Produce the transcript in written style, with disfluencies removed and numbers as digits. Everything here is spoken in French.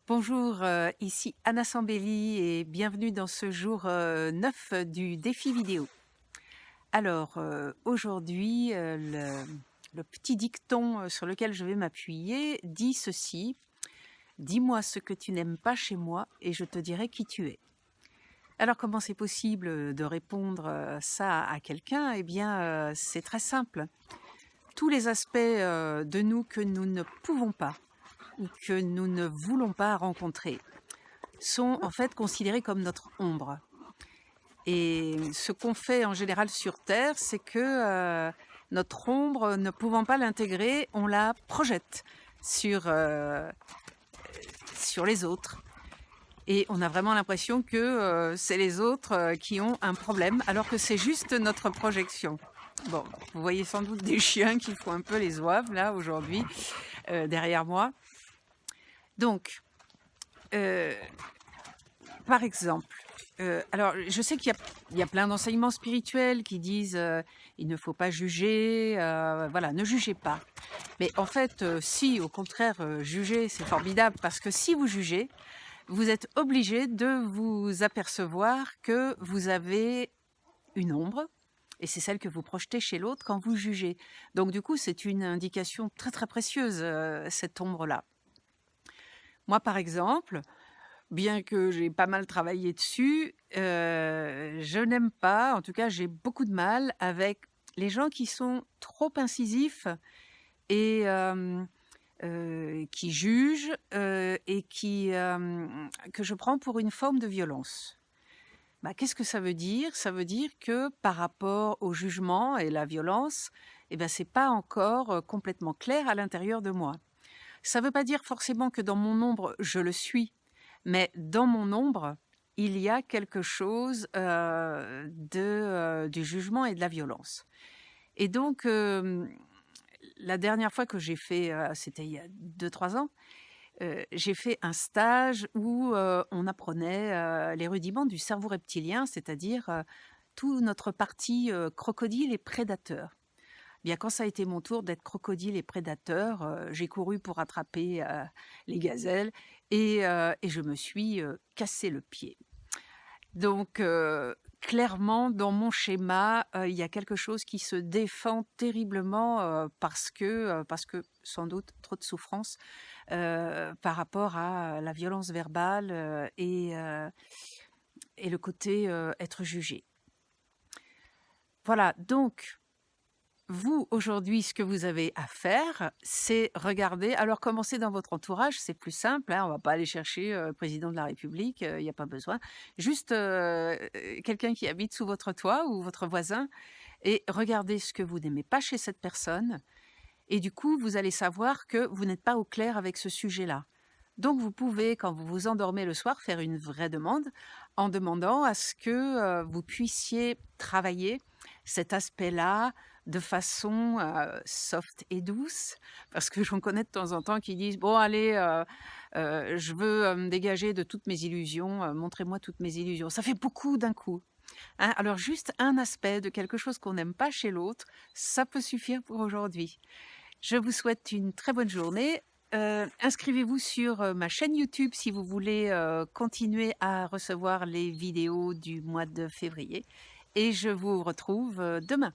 Bonjour, ici Anna Sambelli et bienvenue dans ce jour 9 du défi vidéo. Alors, aujourd'hui, le petit dicton sur lequel je vais m'appuyer dit ceci: «Dis-moi ce que tu n'aimes pas chez moi et je te dirai qui tu es». Alors, comment c'est possible de répondre ça à quelqu'un? Eh bien, c'est très simple. Tous les aspects de nous que nous ne pouvons pas ou que nous ne voulons pas rencontrer sont en fait considérés comme notre ombre. Et ce qu'on fait en général sur Terre, c'est que notre ombre, ne pouvant pas l'intégrer, on la projette sur les autres. Et on a vraiment l'impression que c'est les autres qui ont un problème, alors que c'est juste notre projection. Bon, vous voyez sans doute des chiens qui font un peu les zouaves là aujourd'hui derrière moi. Donc, euh, par exemple, alors je sais qu'il y a plein d'enseignements spirituels qui disent il ne faut pas juger, voilà, ne jugez pas. Mais en fait, si, au contraire, juger, c'est formidable parce que si vous jugez, vous êtes obligé de vous apercevoir que vous avez une ombre et c'est celle que vous projetez chez l'autre quand vous jugez. Donc du coup, c'est une indication très très précieuse, cette ombre-là. Moi, par exemple, bien que j'ai pas mal travaillé dessus, je n'aime pas, en tout cas j'ai beaucoup de mal avec les gens qui sont trop incisifs et qui jugent, et que je prends pour une forme de violence. Bah, qu'est-ce que ça veut dire? Ça veut dire que par rapport au jugement et la violence, eh ben, c'est pas encore, complètement clair à l'intérieur de moi. Ça veut pas dire forcément que dans mon ombre, je le suis. Mais dans mon ombre, il y a quelque chose, du jugement et de la violence. Et donc, la dernière fois que j'ai fait, c'était il y a 2-3 ans, j'ai fait un stage où, on apprenait, les rudiments du cerveau reptilien, c'est-à-dire, tout notre partie, crocodile et prédateur. Bien, quand ça a été mon tour d'être crocodile et prédateur, j'ai couru pour attraper, les gazelles et je me suis, cassé le pied. Donc clairement, dans mon schéma, il y a quelque chose qui se défend terriblement, parce que sans doute trop de souffrance, par rapport à la violence verbale, et le côté, être jugé. Voilà, donc vous, aujourd'hui, ce que vous avez à faire, c'est regarder. Alors, commencez dans votre entourage, c'est plus simple, hein, on va pas aller chercher le président de la République, il n'y a pas besoin. Juste quelqu'un qui habite sous votre toit ou votre voisin, et regardez ce que vous n'aimez pas chez cette personne. Et du coup, vous allez savoir que vous n'êtes pas au clair avec ce sujet-là. Donc, vous pouvez, quand vous vous endormez le soir, faire une vraie demande en demandant à ce que vous puissiez travailler cet aspect-là de façon soft et douce, parce que j'en connais de temps en temps qui disent bon allez, je veux me dégager de toutes mes illusions, montrez-moi toutes mes illusions. Ça fait beaucoup d'un coup, hein. Alors juste un aspect de quelque chose qu'on n'aime pas chez l'autre, ça peut suffire pour aujourd'hui. Je vous souhaite une très bonne journée. Inscrivez-vous sur ma chaîne YouTube si vous voulez continuer à recevoir les vidéos du mois de février. Et je vous retrouve demain.